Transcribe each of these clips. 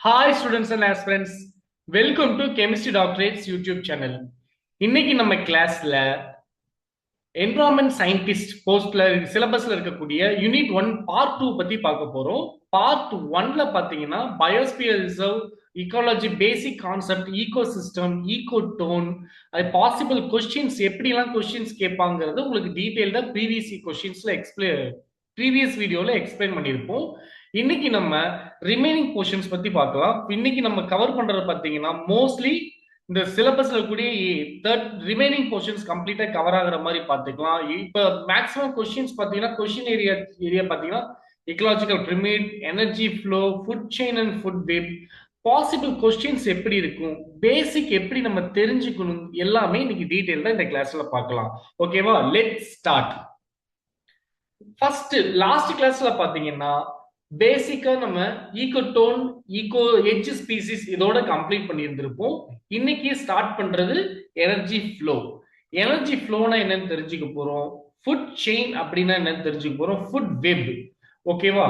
Hi students and aspirants, welcome to Chemistry Doctorate's YouTube channel. இன்னைக்கு நம்ம கிளாஸ்ல environment scientist போஸ்ட்ல சிலபஸ்ல இருக்கக்கூடிய யூனிட் 1 பார்ட் 2 பத்தி பார்க்க போறோம். பார்ட் 1ல பாத்தீங்கன்னா biosphere reserve, ecology basic concept, ecosystem, ecotone, அது பாசிபிள் கொஸ்டின்ஸ் எப்படிலாம் கொஸ்டின்ஸ் கேட்பாங்கிறது உங்களுக்கு டீடைல்டா ப்ரீவியஸ் வீடியோல எக்ஸ்பிளைன் பண்ணியிருப்போம். இன்னைக்கு நம்ம ரிமைனிங் போர்ஷன்ஸ் பத்தி பார்க்கலாம். இன்னைக்கு நம்ம கவர் பண்றது பாத்தீங்கன்னா மோஸ்ட்லி இந்த சிலபஸ்ல கூடிய ரிமைனிங் போர்ஷன்ஸ் கம்ப்ளீட்டா கவர் ஆகுற மாதிரி பாத்துக்கலாம். இப்ப மேக்ஸிமம் கொஸ்டின்ஸ் பாத்தீங்கன்னா கொஸ்டின் ஏரியா பாத்தீங்கன்னா ecological pyramid, energy flow, food chain and food web, possible questions எப்படி இருக்கும், பேசிக் எப்படி நம்ம தெரிஞ்சுக்கணும், எல்லாமே இன்னைக்கு டீடைல்டா இந்த கிளாஸ்ல பார்க்கலாம். ஓகேவா? Let start. ஃபர்ஸ்ட் லாஸ்ட் கிளாஸ்ல பாத்தீங்கன்னா பேசிக்கா நம்ம ஈகோடோன், ஈகோ எட்ஜ் ஸ்பீசிஸ் இதோட கம்ப்ளீட் பண்ணியிருந்திருப்போம். இன்னைக்கு ஸ்டார்ட் பண்றது எனர்ஜி ஃப்ளோ. எனர்ஜி ஃப்ளோனா என்னன்னு தெரிஞ்சுக்க போறோம். ஃபுட் செயின் அப்படின்னா என்னன்னு தெரிஞ்சுக்க போறோம். Food web. ஓகேவா?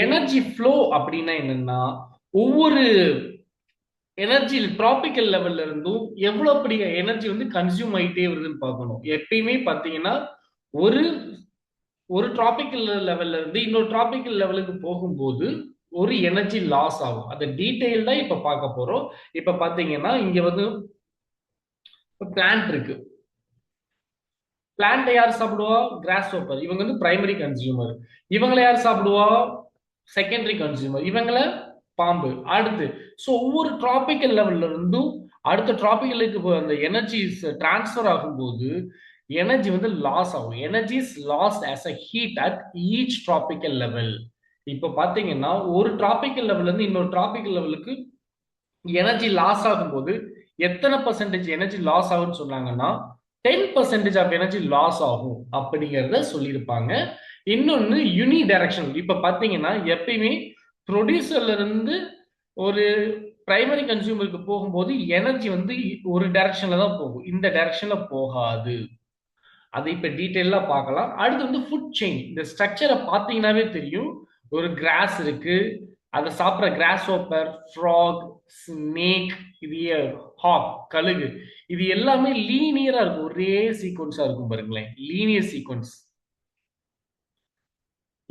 எனர்ஜி ஃப்ளோ அப்படின்னா என்னன்னா ஒவ்வொரு எனர்ஜி டிராபிக்கல் லெவல்ல இருந்தும் எவ்வளவு பெரிய எனர்ஜி வந்து கன்சியூம் ஆயிட்டே வருதுன்னு பார்க்கணும். எப்பயுமே பாத்தீங்கன்னா ஒரு ஒரு டிராபிக்கல் லெவல்ல இருந்து இன்னொரு டிராபிக்கல் லெவலுக்கு போகும்போது ஒரு எனர்ஜி லாஸ் ஆகும். அதை டீடைல் தான் இப்ப பார்க்க போறோம். இப்ப பாத்தீங்கன்னா இங்க வந்து பிளான்ட் இருக்கு. பிளான்ட் யார் சாப்பிடுவா? Cross Hopper. இவங்க வந்து பிரைமரி கன்சியூமர். இவங்களை யார் சாப்பிடுவா? Secondary consumer. இவங்கள பாம்பு. அடுத்து ஒவ்வொரு டிராபிக்கல் லெவல்ல இருந்தும் அடுத்த டிராபிக்கலுக்கு அந்த எனர்ஜி டிரான்ஸ்பர் ஆகும்போது எனர்ஜி வந்து லாஸ் ஆகும். Energy is last as a heat at each tropical level. இப்ப பாத்தீங்கன்னா ஒரு டிராபிக்கல் லெவல்ல இருந்து இன்னொரு டிராபிக்கல் லெவலுக்கு எனர்ஜி லாஸ் ஆகும்போது எத்தனை பர்சன்டேஜ் எனர்ஜி லாஸ் ஆகும்னு சொன்னாங்கன்னா 10% ஆஃப் எனர்ஜி லாஸ் ஆகும் அப்படிங்கிறத சொல்லியிருப்பாங்க. இன்னொன்னு யூனி டைரக்ஷன். இப்ப பாத்தீங்கன்னா எப்பயுமே ப்ரொடியூசர்ல இருந்து ஒரு பிரைமரி கன்சியூமருக்கு போகும்போது எனர்ஜி வந்து ஒரு டைரக்ஷன்ல தான் போகும், இந்த டைரக்ஷன்ல போகாது. அதை இப்ப டீட்டெயிலா பார்க்கலாம். அடுத்து வந்து ஃபுட் செயின். இந்த ஸ்ட்ரக்சரை பார்த்தீங்கன்னாவே தெரியும். ஒரு கிராஸ் இருக்கு, அதை சாப்பிட்ற கிராஸ் ஹோப்பர், ஃப்ராக், ஸ்னேக், இது ஹாக், கழுகு, இது எல்லாமே லீனியரா இருக்கும். ஒரே சீக்வன்ஸா இருக்கும் பாருங்களேன். Linear sequence.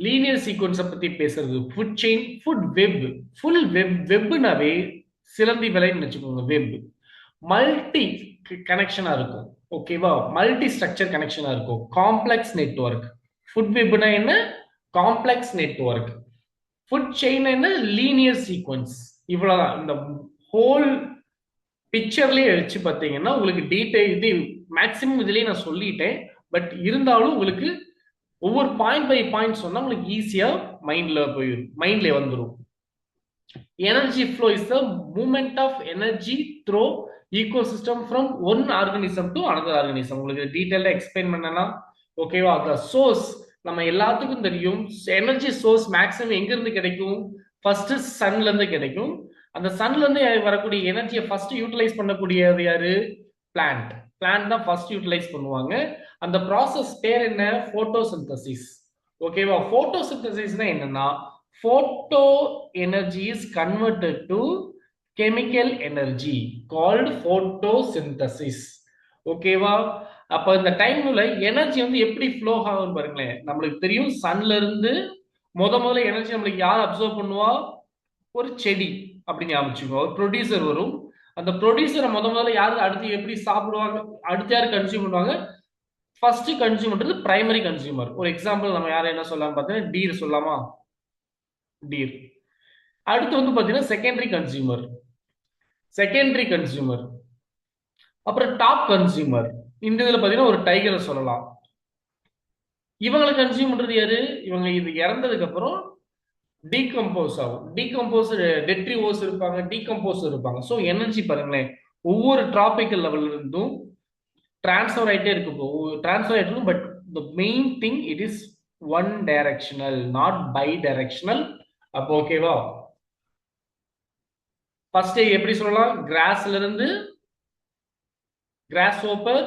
லீனியர் சீக்வன்ஸை பத்தி பேசுறது ஃபுட் செயின். Food web. ஃபுல் வெப்னாவே சிலந்தி விலைன்னு வச்சுக்கோங்க. வெப் மல்டி கனெக்ஷனா இருக்கும். ஓகேவா? மல்டி ஸ்ட்ரக்சர் கனெக்ஷனா இருக்கும். Complex network. ஃபுட் வெப்னா என்ன? Complex network. ஃபுட் செயின் என்ன? Linear sequence. இவ்வளவுதான். இந்த ஹோல் பிக்சர்லயே வச்சு பார்த்தீங்கன்னா உங்களுக்கு டீடைல் இது மேக்சிமம் இதுலயே நான் சொல்லிட்டேன். பட் இருந்தாலும் உங்களுக்கு ஒவ்வொரு பாயிண்ட் பை பாயிண்ட் சொன்னா உங்களுக்கு ஈஸியா மைண்ட்ல வந்துடும். Energy flow is the movement of energy through ecosystem from one organism to another organism. உங்களுக்கு டீடைலா எக்ஸ்பிளைன் பண்ணலாம். ஓகேவா? சோர்ஸ் நம்ம எல்லாத்துக்கும் தெரியும். எனர்ஜி சோர்ஸ் மேக்ஸிமம் எங்க இருந்து கிடைக்கும்? ஃபர்ஸ்ட் சன்ல இருந்து கிடைக்கும். அந்த சன்ல இருந்து வரக்கூடிய எனர்ஜியை ஃபர்ஸ்ட் யூட்டிலைஸ் பண்ணக்கூடியது யாரு? பிளான்ட். பிளான்ட் தான் ஃபர்ஸ்ட் யூட்டிலைஸ் பண்ணுவாங்க. அந்த ப்ராசஸ் பேர் என்ன? போட்டோசிந்தசிஸ். ஓகேவா? போட்டோசிந்தசிஸ்னா என்னன்னா photo energy is converted to chemical energy called photosynthesis. ஓகேவா? அப்ப இந்த டைம்ல எனர்ஜி வந்து எப்படி ஃப்ளோ ஆகும் பாருங்களேன். நம்மளுக்கு தெரியும் சன்ல இருந்து முதல்ல எனர்ஜி நம்மளுக்கு யார் அப்சர்வ் பண்ணுவா? ஒரு செடி அப்படின்னு ஞாபகம். ஒரு ப்ரொடியூசர் வரும். அந்த ப்ரொடியூசரை முதல்ல யாரு அடுத்து எப்படி சாப்பிடுவாங்க? அடுத்து யாரு கன்சியூம் பண்ணுவாங்க? ஃபர்ஸ்ட் கன்சியூம் பண்றது பிரைமரி கன்சியூமர். ஒரு எக்ஸாம்பிள் நம்ம யாரை என்ன சொல்லலாம் பார்த்தீங்கன்னா டீர் சொல்லலாமா? டீர். அடுத்து வந்து பாத்தீங்கன்னா செகண்டரி கன்சியூமர், அப்புறம் டாப் கன்சியூமர். இந்த இதுல பாத்தீங்கன்னா ஒரு டைகரை சொல்லலாம். இவங்களை கன்சியூம் பண்றது யாரு? இவங்க இது இறந்ததுக்கு அப்புறம் டீகம்போஸ் ஆகும். டீகம்போஸ் டெட்ரிவோஸ் இருப்பாங்க, டீகம்போஸ் இருப்பாங்க. ஸோ எனர்ஜி பாருங்களேன், ஒவ்வொரு டிராபிக்கல் லெவல்ல இருந்தும் டிரான்ஸ்ஃபர் ஆயிட்டே இருக்கும். But the main thing it is one directional, not bidirectional. அப்போ ஓகேவா? ஃபர்ஸ்ட் எப்படி சொல்லலாம்? கிராஸ்ல இருந்து grasshopper,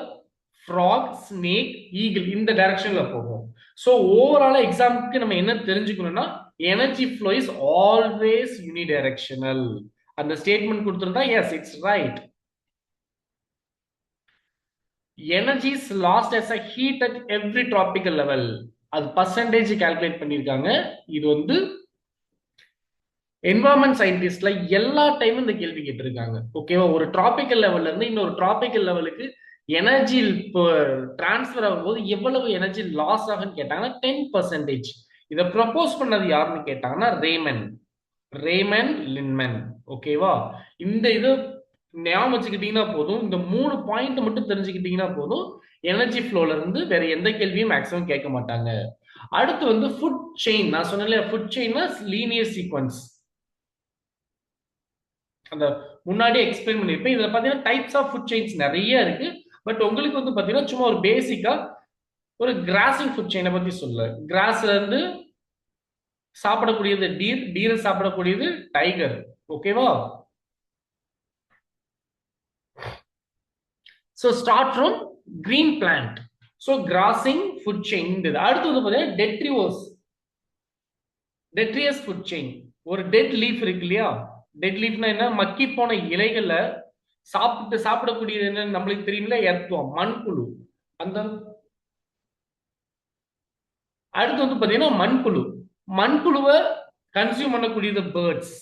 frog, snake, eagle இந்த டைரக்ஷன்ல போகும். ஸோ ஓவரால் எக்ஸாம்பிளுக்கு நம்ம என்ன தெரிஞ்சுக்கணும்னா energy flow is always unidirectional. அந்த ஸ்டேட்மெண்ட் கொடுத்திருந்தா yes it's right. Energy is lost as a heat at every tropical level. அது பர்சன்டேஜ் கால்குலேட் பண்ணிருக்காங்க. இது வந்து என்வரான்மெண்ட் சயின்டிஸ்ட்ல எல்லா டைமும் இந்த கேள்வி கேட்டிருக்காங்க. ஓகேவா, ஒரு டிராபிக்கல் லெவல்ல இருந்து இன்னொரு டிராபிக்கல் லெவலுக்கு எனர்ஜி டிரான்ஸ்பர் ஆகும்போது எவ்வளவு எனர்ஜி லாஸ் ஆகுன்னு கேட்டாங்கன்னா 10%. இதை ப்ரப்போஸ் பண்ணது யாருன்னு கேட்டாங்கன்னா ரேமன் லின்மன். ஓகேவா, இந்த இது ஞாபகம் வச்சுக்கிட்டீங்கன்னா போதும், இந்த 3 பாயிண்ட் மட்டும் தெரிஞ்சுக்கிட்டீங்கன்னா போதும், எனர்ஜி ஃப்ளோல இருந்து வேற எந்த கேள்வியும் மேக்ஸிமம் கேட்க மாட்டாங்க. அடுத்து வந்து ஃபுட் செயின். நான் சொன்னேன் ஃபுட் செயின்னா லீனியர் சீக்வன்ஸ். அந்த முன்னாடியே எக்ஸ்பிளைன் பண்ணிருப்பேன். இதுல பாத்தீங்கன்னா டைப்ஸ் ஆஃப் ஃபுட் செயின்ஸ் நிறைய இருக்கு. பட் உங்களுக்கு வந்து பாத்தீங்கன்னா சும்மா ஒரு பேசிக்கா ஒரு கிராசிங் ஃபுட் செயினை பத்தி சொல்ல. கிராஸ்ல இருந்து சாப்பிடக்கூடியது டீரை சாப்பிடக்கூடியது டைகர். ஓகேவா, so start from green plant. So crossing food chain. அடுத்து வந்து பாத்தீங்கன்னா டெட்ரியஸ் ஃபுட் செயின். ஒரு டெட் லீஃப் இருக்கு இல்லையா, டெட் லீஃப்னா என்ன, மக்கி போன இலைகள்ல சாப்பிடக்கூடியது என்ன நம்மளுக்கு தெரியும்ல, எர்த்வார்ம், மண்புழு. அந்த அடுத்து வந்து பாத்தீங்கன்னா மண்புழுவை கன்சியூம் பண்ணக்கூடியது பேர்ட்ஸ்.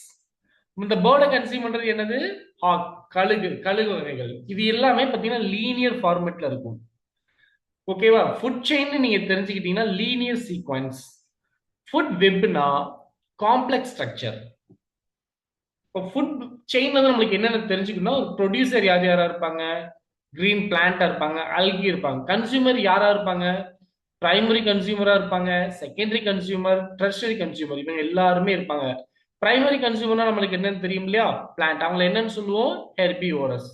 இந்த பேர்டை கன்சியூம் பண்றது என்னது, ஹாக், கழுகு வகைகள். இது எல்லாமே பாத்தீங்கன்னா லீனியர் ஃபார்மேட்ல இருக்கும். ஓகேவா, ஃபுட் செயின் நீங்க தெரிஞ்சுக்கிட்டீங்கன்னா லீனியர் சீக்வன்ஸ். ஃபுட் வெப்னா காம்ப்ளெக்ஸ் ஸ்ட்ரக்சர். இப்போ ஃபுட் செயின் வந்து நம்மளுக்கு என்னென்ன தெரிஞ்சுக்கணும், ஒரு ப்ரொடியூசர் யாரா இருப்பாங்க, கிரீன் பிளான்டா இருப்பாங்க, அல்கி இருப்பாங்க. கன்சியூமர் யாரா இருப்பாங்க, பிரைமரி கன்சியூமரா இருப்பாங்க, செகண்டரி கன்சியூமர், டெர்ஷரி கன்சியூமர், இவங்க எல்லாருமே இருப்பாங்க. பிரைமரி கன்சியூமர்னா நம்மளுக்கு என்னன்னு தெரியும் இல்லையா, பிளான்ட். அவங்களை என்னன்னு சொல்லுவோம், herbivorous.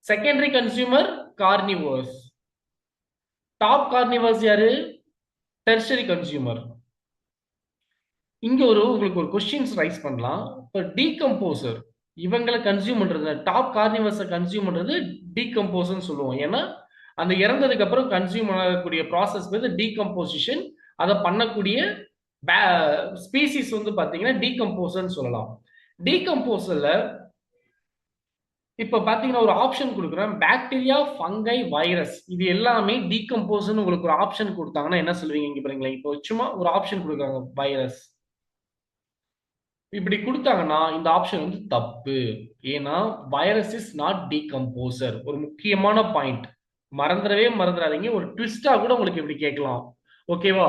Secondary consumer carnivorous. Top carnivores யாரு, டெர்ஷரி கன்சியூமர். இங்க உங்களுக்கு ஒரு கொஸ்டின்ஸ் ரைஸ் பண்ணலாம். இப்போ டீகம்போசர் இவங்களை கன்சியூம் பண்றது, டாப் கார்னிவர்ஸை கன்சியூம் பண்றது டீகம்போசர்னு சொல்லுவோம். ஏன்னா அந்த இறந்ததுக்கு அப்புறம் கன்சியூம் பண்ணக்கூடிய ப்ராசஸ் வந்து டீகம்போசிஷன். அதை பண்ணக்கூடிய ஸ்பீசிஸ் வந்து பாத்தீங்கன்னா டீகம்போசர்னு சொல்லலாம். டீகம்போசர்ல இப்ப பாத்தீங்கன்னா ஒரு ஆப்ஷன் கொடுக்குறேன், பாக்டீரியா, ஃபங்கை, வைரஸ். இது எல்லாமே டீகம்போசர்னு உங்களுக்கு ஒரு ஆப்ஷன் கொடுத்தாங்கன்னா என்ன சொல்லுவீங்க? இங்க பாருங்களேன், இப்போ சும்மா ஒரு ஆப்ஷன் கொடுக்குறாங்க, வைரஸ். இப்படி கொடுத்தாங்கன்னா இந்த ஆப்ஷன் வந்து தப்பு. ஏன்னா வைரஸ் இஸ் நாட் டீகம்போசர். ஒரு முக்கியமான பாயிண்ட் மறந்துடாதீங்க. ஒரு ட்விஸ்டா கூட உங்களுக்கு எப்படி கேட்கலாம். ஓகேவா,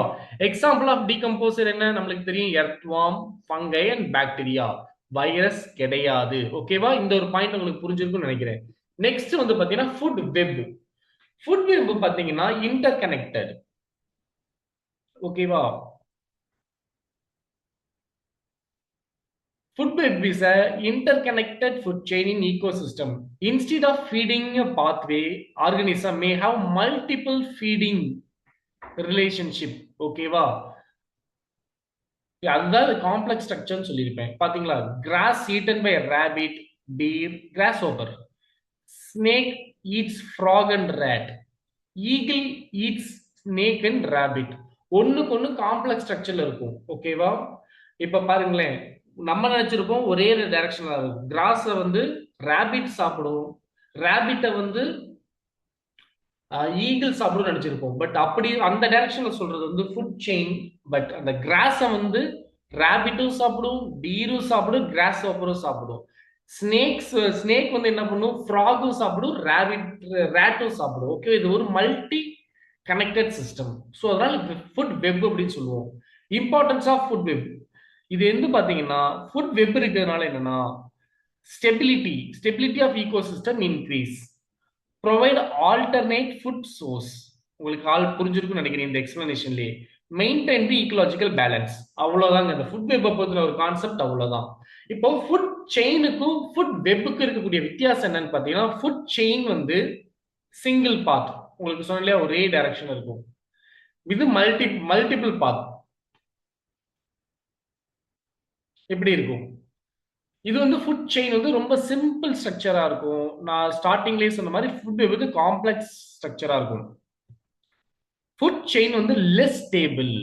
எக்ஸாம்பிள் ஆஃப் டீகம்போசர் என்ன நம்மளுக்கு தெரியும், earthworm, fungi and bacteria. Virus கிடையாது. ஓகேவா, இந்த ஒரு பாயிண்ட் உங்களுக்கு புரிஞ்சிருக்கும்னு நினைக்கிறேன். நெக்ஸ்ட் வந்து பாத்தீங்கன்னா ஃபுட் வெப். ஃபுட் வெப் பாத்தீங்கன்னா இன்டர் கனெக்டட். ஓகேவா, food web is an interconnected food chain in ecosystem. Instead of feeding a pathway, organism may have multiple feeding relationship. ஓகேவா, அதுதான் காம்ப்ளெக்ஸ் ஸ்ட்ரக்சர்னு சொல்லியிருப்பேன். பாத்தீங்களா, grass eaten by rabbit, deer, grass over. Snake eats frog and rat. Eagle eats snake and rabbit. ஒண்ணுக்கு ஒண்ணு complex ஸ்ட்ரக்சர்ல இருக்கும். ஓகேவா, இப்ப பாருங்களேன், நம்ம நினைச்சிருப்போம் ஒரே டைரக்ஷன்ல இருக்கும். கிராஸ வந்து ராபிட் சாப்பிடும், ராபிட்ட வந்து ஈகிள் சாப்பிடும் நினைச்சிருப்போம். பட் அப்படி அந்த டைரக்ஷன்ல சொல்றது வந்து ஃபுட் செயின். பட் அந்த கிராஸ வந்து ராபிட்டும் சாப்பிடும், டீரும் சாப்பிடும், கிராஸ் ஓப்பரும் சாப்பிடும். ஸ்னேக் வந்து என்ன பண்ணும், ஃப்ராகும் சாப்பிடும், ரேட்டும் சாப்பிடும். ஓகே, இது ஒரு மல்டி கனெக்டட் சிஸ்டம். ஸோ அதனால ஃபுட் வெப் அப்படின்னு சொல்லுவோம். Importance of food web. இது வந்து பாத்தீங்கன்னா ஃபுட் வெப் இருக்கிறதுனால என்னன்னா, stability of ecosystem increase, provide alternate food source. உங்களுக்கு புரிஞ்சிருக்கும்னு நினைக்கிறேன் இந்த எக்ஸ்பிளனேஷன்லயே. Maintain the ecological balance. அவ்வளவுதாங்க இந்த ஃபுட் வெப்பை பத்தின ஒரு கான்செப்ட். அவ்வளவுதான். இப்போ ஃபுட் செயினுக்கும் ஃபுட் வெப்புக்கும் இருக்கக்கூடிய வித்தியாசம் என்னன்னு பாத்தீங்கன்னா, ஃபுட் செயின் வந்து சிங்கிள் பாத், உங்களுக்கு சொன்ன ஒரே டைரக்ஷன் இருக்கும். இது மல்டிபிள் பாத் எப்படி இருக்கும். இது வந்து ஃபுட் செயின் வந்து ரொம்ப சிம்பிள் ஸ்ட்ரக்சரா இருக்கும். நான் ஸ்டார்டிங்லேயே சொன்ன மாதிரி ஃபுட் வந்து காம்ப்ளெக்ஸ் ஸ்ட்ரக்சரா இருக்கும். ஃபுட் செயின் வந்து லெஸ் ஸ்டேபிள்.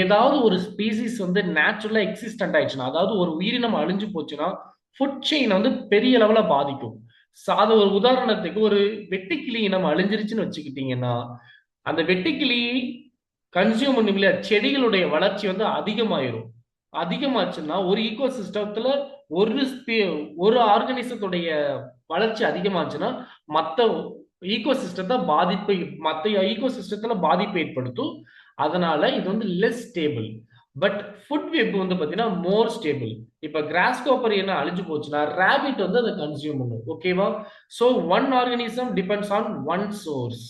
ஏதாவது ஒரு ஸ்பீசிஸ் வந்து நேச்சுரலா எக்ஸிஸ்டன்ட் ஆயிடுச்சுன்னா, அதாவது ஒரு உயிரினம் அழிஞ்சு போச்சுன்னா ஃபுட் செயின் வந்து பெரிய லெவல பாதிக்கும். அது ஒரு உதாரணத்துக்கு ஒரு வெட்டுக்கிளி நம்ம அழிஞ்சிருச்சுன்னு வச்சுக்கிட்டீங்கன்னா, அந்த வெட்டுக்கிளி கன்சியூம் பண்ணும் இல்லையா, செடிகளுடைய வளர்ச்சி வந்து அதிகமாயிரும். அதிகமாச்சுன்னா ஒரு ஈகோ சிஸ்டத்துல ஒரு ஒரு ஆர்கானிசத்துடைய வளர்ச்சி அதிகமாச்சுன்னா மத்த ஈகோ சிஸ்டத்தை பாதிப்பை மத்த ஈகோ சிஸ்டத்துல பாதிப்பை ஏற்படுத்தும். அதனால இது வந்து less stable. But food web வந்து பாத்தீங்கன்னா மோர் ஸ்டேபிள். இப்ப கிராஸ் காப்பர் என்ன அழிஞ்சு போச்சுன்னா ராபிட் வந்து அதை கன்சியூம் பண்ணும். ஓகேவா? So one organism depends on one source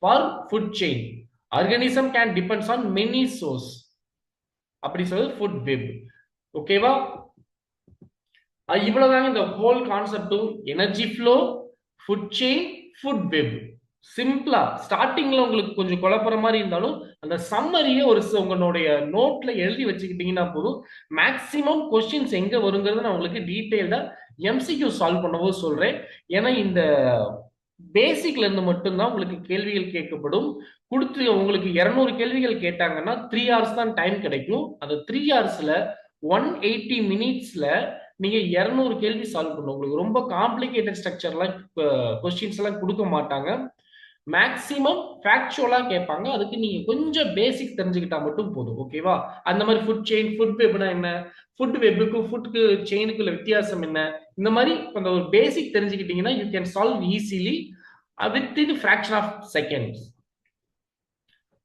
for food chain. Organism can depends on many source. அப்படி சொல்றது ஃபுட் வெப். ஓகேவா? இவ்வளவுதாங்க இந்த ஹோல் கான்செப்டும். Energy flow, food chain, food web. சிம்பிளா ஸ்டார்டிங்ல உங்களுக்கு கொஞ்சம் குழப்பற மாதிரி இருந்தாலும் அந்த சம்மரியை உங்களுடைய நோட்ல எழுதி வச்சுக்கிட்டீங்கன்னா போதும். மேக்சிமம் கொஸ்டின்ஸ் எங்க வருங்கிறது நான் உங்களுக்கு டீடைல்டா எம்சிக்யூ சால்வ் பண்ணவும் சொல்றேன். ஏன்னா இந்த பேசிக்ல இருந்து மட்டும்தான் உங்களுக்கு கேள்விகள் கேட்கப்படும். கொடுத்து உங்களுக்கு 200 கேள்விகள் கேட்டாங்கன்னா 3 hours தான் டைம் கிடைக்கும். அந்த 3 hoursல 180 minutesல நீங்க 200 கேள்வி சால்வ் பண்ணணும். உங்களுக்கு ரொம்ப காம்ப்ளிகேட்டட் ஸ்ட்ரக்சர்லாம் கொஸ்டின்ஸ் எல்லாம் கொடுக்க மாட்டாங்க. மேக்சிமம் ஃபேக்சுவலா கேட்பாங்க. அதுக்கு நீங்க கொஞ்சம் பேசிக் தெரிஞ்சுக்கிட்டா மட்டும் போதும். ஓகேவா? அந்த மாதிரி ஃபுட் செயின், ஃபுட் வெப்னா என்ன, ஃபுட் வெப்புக்கும் ஃபுட்க்கு செயினுக்குள்ள வித்தியாசம் என்ன, இந்த மாதிரி அந்த ஒரு பேசிக் தெரிஞ்சுக்கிட்டீங்கன்னா you can solve easily within fraction of seconds.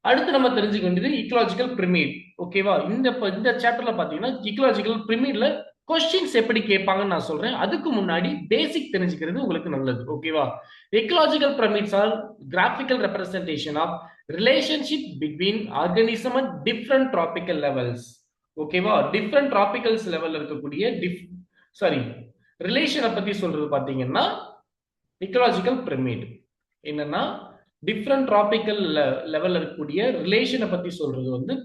அடுத்து நம்ம தெரிஞ்சுக்க வேண்டியது இக்கலாஜிக்கல் பிரமிட். ஓகேவா? இந்த சாப்டர்ல பாத்தீங்கன்னா இக்கலாஜிக்கல் பிரமிட்ல கொஸ்டின்ஸ் எப்படி கேட்பாங்கன்னு நான் சொல்றேன். அதுக்கு முன்னாடி பேசிக் தெரிஞ்சுக்கிறது உங்களுக்கு நல்லது. ஓகேவா? Ecological pyramids are graphical representation of relationship between organism at different tropical levels. ஓகேவா? டிஃப்ரெண்ட் ட்ராபிக்கல்ஸ் லெவல்ல இருக்கக்கூடிய ரிலேஷனை பத்தி சொல்றது பாத்தீங்கன்னா இக்கலாஜிக்கல் பிரமிட் என்னன்னா டிஃப்ரெண்ட் ட்ராபிக்கல் லெவல்ல இருக்கக்கூடிய ரிலேஷனை பத்தி சொல்றது வந்து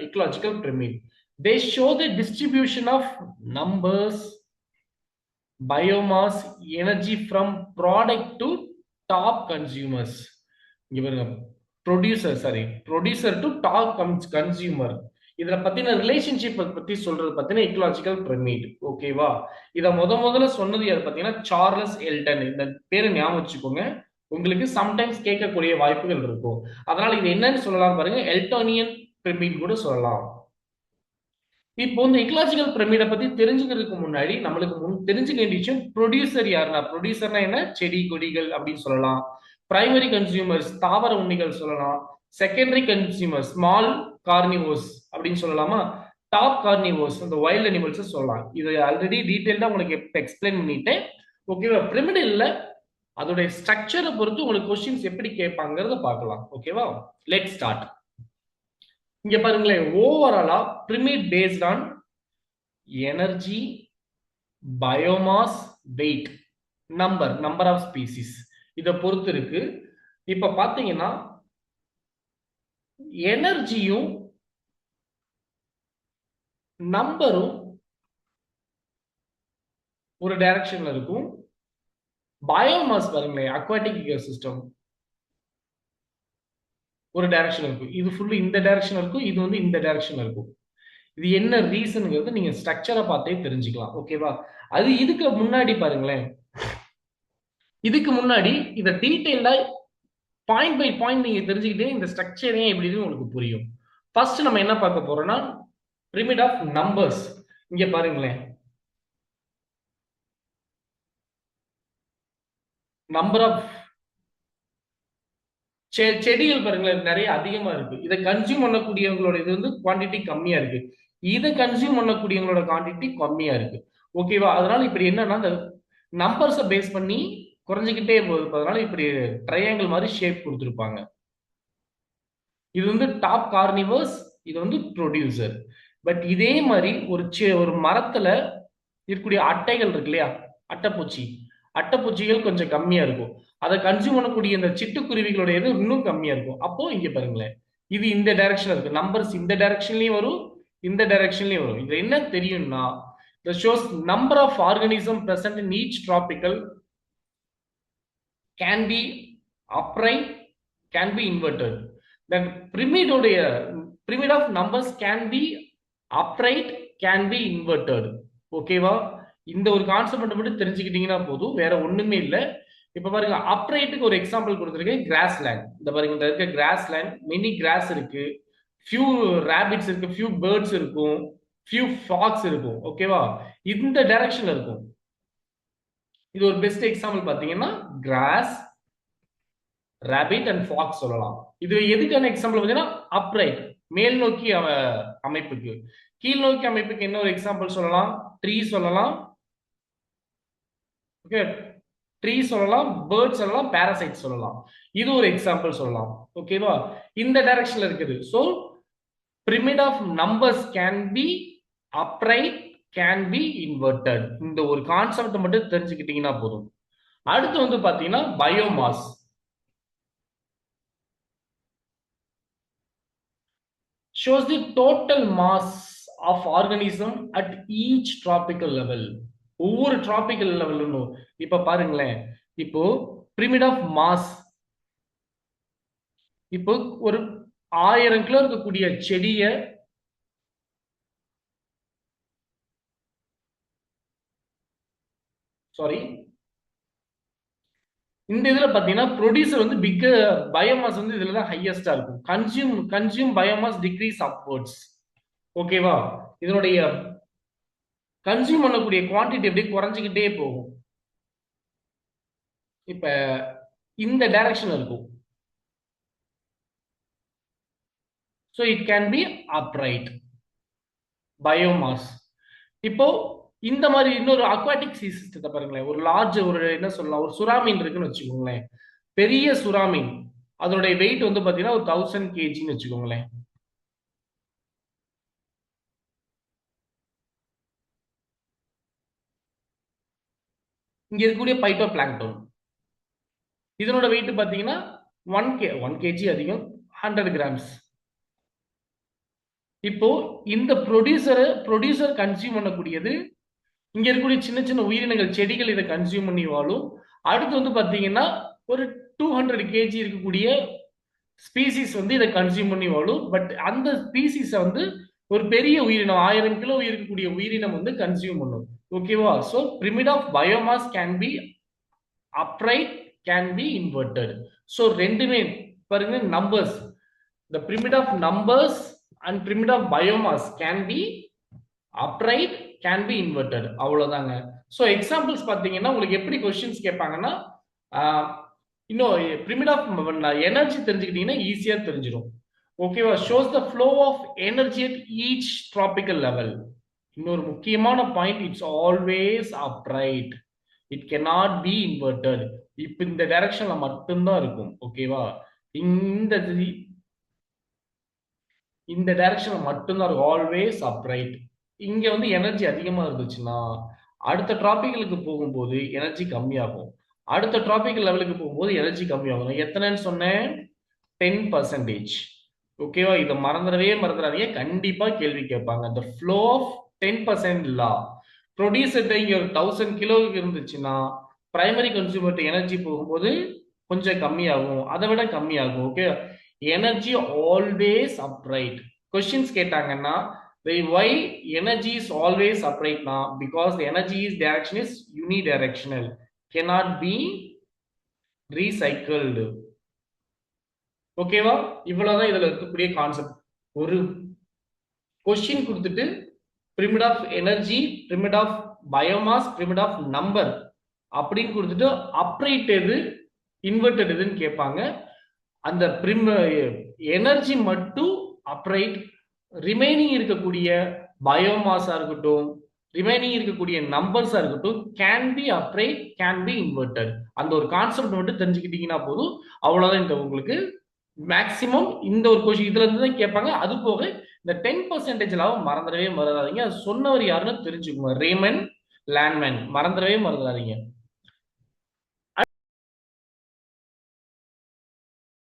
ecological pyramid. They show the distribution of numbers, biomass, energy from product to top consumers. இங்க பாருங்க, producer to top consumer. இதுல பத்தின ரிலேஷன்ஷிப் பத்தி சொல்றது பத்தின இக்கலாஜிக்கல் பிரமிட். ஓகேவா? இத முதல்ல சொன்னது யார் பாத்தீங்கன்னா சார்லஸ் எல்டன். இந்த பேரை ஞாபகம் வச்சுக்கோங்க. உங்களுக்கு சம்டைம்ஸ் கேட்கக்கூடிய வாய்ப்புகள் இருக்கும். அதனால இது என்னன்னு சொல்லலாம் பாருங்க, எல்டோனியன் பிரமிட் கூட சொல்லலாம். இப்போ இந்த இக்கலாஜிக்கல் பிரமிடை பத்தி தெரிஞ்சுக்கிறதுக்கு முன்னாடி நம்மளுக்கு தெரிஞ்சுக்க வேண்டிய விஷயம் ப்ரொடியூசர் யாருன்னா, ப்ரொடியூசர்னா என்ன, செடி கொடிகள் அப்படின்னு சொல்லலாம். பிரைமரி கன்சியூமர்ஸ் தாவர உண்ணிகள் சொல்லலாம். செகண்டரி கன்சியூமர் ஸ்மால் கார்னிவோர்ஸ் அப்படின்னு சொல்லலாமா. டாப் கார்னிவோர்ஸ் இந்த வைல்ட் அனிமல்ஸ் சொல்லலாம். இது ஆல்ரெடி டீடைல்டா உங்களுக்கு எக்ஸ்பிளைன் பண்ணிட்டேன். ஓகேவா? பிரமிடில் அதோடைய ஸ்ட்ரக்சரை பொறுத்து உங்களுக்கு கொஸ்டின்ஸ் எப்படி கேட்பாங்கிறத பார்க்கலாம். ஓகேவா? Let start. இங்க பாருங்களேன், ஓவராலா pyramid based on energy, biomass, weight, number of species இத பொறுத்து இருக்கு. இப்ப பாத்தீங்கன்னா எனர்ஜியும் நம்பரும் ஒரு டைரக்ஷன்ல இருக்கும். பயோமாஸ் பாருங்களேன், அக்வாட்டிக் சிஸ்டம் ஒரு டைரக்ஷன் இருக்கும். இது ஃபுல்லு இந்த டைரக்ஷன் இருக்கும், இது வந்து இந்த டைரக்ஷன் இருக்கும். இது என்ன ரீசன்ங்கிறது நீங்க ஸ்ட்ரக்சரை பார்த்தே தெரிஞ்சுக்கலாம். ஓகேவா? அது இதுக்கு முன்னாடி பாருங்களேன், இதுக்கு முன்னாடி இதை டீடைல்டா பாயிண்ட் பை பாயிண்ட் நீங்க தெரிஞ்சுக்கிட்டே இந்த ஸ்ட்ரக்சரே எப்படின்னு உங்களுக்கு புரியும். ஃபர்ஸ்ட் நம்ம என்ன பார்க்க போறோம்னா பிரமிட் ஆஃப் நம்பர்ஸ். இங்க பாருங்களேன், நம்பர் ஆஃப் செடிகள் பாருங்களேன் நிறைய அதிகமா இருக்கு. இதை கன்சியூம் பண்ணக்கூடியவங்களோட இது வந்து குவான்டிட்டி கம்மியா இருக்கு. இதை கன்சியூம் பண்ணக்கூடியவங்களோட குவான்டிட்டி கம்மியா இருக்கு. ஓகேவா? அதனால இப்படி என்னன்னா இந்த நம்பர்ஸை பேஸ் பண்ணி குறைஞ்சிக்கிட்டே போகுது. அதனால இப்படி ட்ரையாங்கிள் மாதிரி ஷேப் கொடுத்துருப்பாங்க. இது வந்து டாப் கார்னிவர்ஸ், இது வந்து ப்ரொடியூசர். பட் இதே மாதிரி ஒரு மரத்துல இருக்கக்கூடிய அட்டைகள் இருக்கு இல்லையா, அட்டைப்பூச்சிகள் கொஞ்சம் கம்மியா இருக்கும். அதை கன்சியூம் பண்ணக்கூடிய இந்த சிட்டுக்குருவிகளுடைய இது இன்னும் கம்மியா இருக்கும். அப்போ இங்க பாருங்களேன், இது இந்த டைரக்ஷன்ல இருக்கு. நம்பர்ஸ் இந்த டைரக்ஷன்லயும் வரும், இந்த டைரக்ஷன்லயும் வரும். இது என்ன தெரியும்னா the shows number of organism present in each tropical can be upright, can be inverted. Then pyramid of numbers can be upright, can be inverted. ஓகேவா? இந்த ஒரு கான்செப்ட் மட்டும் தெரிஞ்சுக்கிட்டீங்கன்னா போதும், வேற ஒண்ணுமே இல்ல. இப்ப பாருங்க, அப்ரைட்டுக்கு ஒரு எக்ஸாம்பிள் கொடுத்துருக்கேன். Cross land. இந்த பாருங்க, இந்த இருக்க கிராஸ் லேண்ட், மெனி கிராஸ் இருக்கு, ஃபியூ ரேபிட்ஸ் இருக்கு, ஃபியூ பேர்ட்ஸ் இருக்கும், ஃபியூ ஃபாக்ஸ் இருக்கும். ஓகேவா? இந்த டைரக்ஷன்ல இருக்கும். இது ஒரு பெஸ்ட் எக்ஸாம்பிள் பாத்தீங்கன்னா கிராஸ், ரேபிட் அண்ட் ஃபாக்ஸ் சொல்லலாம். இது எதுக்கான எக்ஸாம்பிள் பாத்தீங்கன்னா அப்ரைட், மேல் நோக்கி அமைப்புக்கு. கீழ் நோக்கி அமைப்புக்கு என்ன ஒரு எக்ஸாம்பிள் சொல்லலாம்? ட்ரீ சொல்லலாம். ஓகே, ட்ரீ சொல்லலாம், பேர்ட் சொல்லலாம், பாராசைட் சொல்லலாம். இது ஒரு எக்ஸாம்பிள் சொல்லலாம். ஓகேவா? இந்த டைரக்ஷன்ல இருக்குது. So pyramid of numbers can be upright, can be inverted. இந்த ஒரு கான்செப்ட் மட்டும் தெரிஞ்சுக்கிட்டீங்கன்னா போதும். அடுத்து வந்து பாத்தீங்கன்னா biomass. shows the total mass of organism at each tropical level. ஒவ்வொரு tropical level. இப்ப பாருங்களேன், இப்போ pyramid of mass, இப்போ ஒரு 1000 கிலோ இருக்கக்கூடிய செடிய, சாரி, இந்த இதுல பாத்தீங்கன்னா ப்ரொடியூசர் வந்து பிக் பயோமாஸ் வந்து இதுல தான் ஹையஸ்டா இருக்கும். Consume biomass decrease upwards. ஓகேவா? இதனுடைய கன்சியூம் பண்ணக்கூடிய குவான்டிட்டி எப்படி குறைஞ்சிக்கிட்டே போகும். இப்ப இந்த டைரக்ஷன் இருக்கும். so it can be upright biomass. இப்போ இந்த மாதிரி இன்னொரு அக்வாட்டிக் சீ சிஸ்டத்தை பாருங்களேன். ஒரு லார்ஜ், ஒரு என்ன சொல்லலாம், ஒரு சுறாமீன் இருக்குன்னு வச்சுக்கோங்களேன். பெரிய சுறாமீன், அதனுடைய வெயிட் வந்து பாத்தீங்கன்னா ஒரு 1000 kgன்னு வச்சுக்கோங்களேன். இங்க இருக்கக்கூடிய பைட்டோ பிளாங்க்டோன், இதனோட வெயிட் பாத்தீங்கன்னா 1 kg அதிகம், 100 கிராம்ஸ். இப்போ இந்த ப்ரொடியூசர் கன்சியூம் பண்ணக்கூடியது, இங்க இருக்கக்கூடிய சின்ன சின்ன உயிரினங்கள், செடிகள் இதை கன்சியூம் பண்ணி வாழும். அடுத்து வந்து பாத்தீங்கன்னா ஒரு 200 kg இருக்கக்கூடிய ஸ்பீசிஸ் வந்து இதை கன்சியூம் பண்ணி வாழும். பட் அந்த ஸ்பீசிஸை வந்து ஒரு பெரிய உயிரினம், 1000 கிலோ இருக்கக்கூடிய உயிரினம் வந்து கன்சியூம் பண்ணும். ஓகேவா? So pyramid of biomass can be upright, can be inverted. So ரெண்டுமே பாருங்க, numbers, the pyramid of numbers and pyramid of biomass can be upright, can be inverted. அவ்வளவுதாங்க. ஸோ எக்ஸாம்பிள்ஸ் பார்த்தீங்கன்னா உங்களுக்கு எப்படி கொஸ்டின்ஸ் கேட்பாங்கன்னா, இன்னும் pyramid of எனர்ஜி தெரிஞ்சுக்கிட்டீங்கன்னா ஈஸியா தெரிஞ்சிடும். ஓகேவா? Shows the flow of energy at each tropical level. இன்னொரு முக்கியமான point, it's always upright, it cannot be inverted. இப்ப இந்த டைரக்ஷன்ல மட்டும்தான் இருக்கும். ஓகேவா? இந்த டைரக்ஷன்ல மட்டும்தான் இருக்கும், ஆல்வேஸ் அப்ரைட். இங்க வந்து எனர்ஜி அதிகமா இருந்துச்சுன்னா அடுத்த டிராபிகளுக்கு போகும்போது எனர்ஜி கம்மியாகும், அடுத்த டிராபிக்கல் லெவலுக்கு போகும்போது எனர்ஜி கம்மியாகும். எத்தனைன்னு சொன்னேன்? 10%. ஓகேவா? இதை மறந்துடாதீங்க, கண்டிப்பா கேள்வி கேட்பாங்க. the flow of 10% law. Producer இங்க ஒரு 1000 கிலோ இருந்துச்சுன்னா பிரைமரி கன்சூமர் எனர்ஜி போகும்போது கொஞ்சம் கம்மியாகும், அதை விட கம்மியாகும். Okay, energy always upright. Questions கேட்டாங்கன்னா why energy is always upright now? Because the energy is direction is unidirectional, cannot be recycled. ஓகேவா? இவ்வளவுதான் இதுல இருக்கக்கூடிய கான்செப்ட். ஒரு கொஸ்டின் கொடுத்துட்டு pyramid of energy, pyramid of biomass, pyramid of number அப்படின்னு கொடுத்துட்டு upright எது, இன்வெர்டட் எதுன்னு கேட்பாங்க. அந்த எனர்ஜி மட்டும் அப்ரைட், ரிமைனிங் இருக்கக்கூடிய பயோமாஸா இருக்கட்டும், ரிமைனிங் இருக்கக்கூடிய நம்பர்ஸா இருக்கட்டும், can be upright, can be inverted. அந்த ஒரு கான்செப்ட் மட்டும் தெரிஞ்சுக்கிட்டீங்கன்னா போதும். அவ்வளவுதான். இந்த உங்களுக்கு மேக்சிமம் இந்த ஒரு கொஸ்டின் இதுல இருந்து தான் கேட்பாங்க. அது போக இந்த 10% மறந்துடவே மறந்துடாதீங்க. சொன்னவர் யாருன்னு தெரிஞ்சுக்கோங்க, ரேமன் லேண்ட்மேன். மறந்துடவே மறந்துடாதீங்க.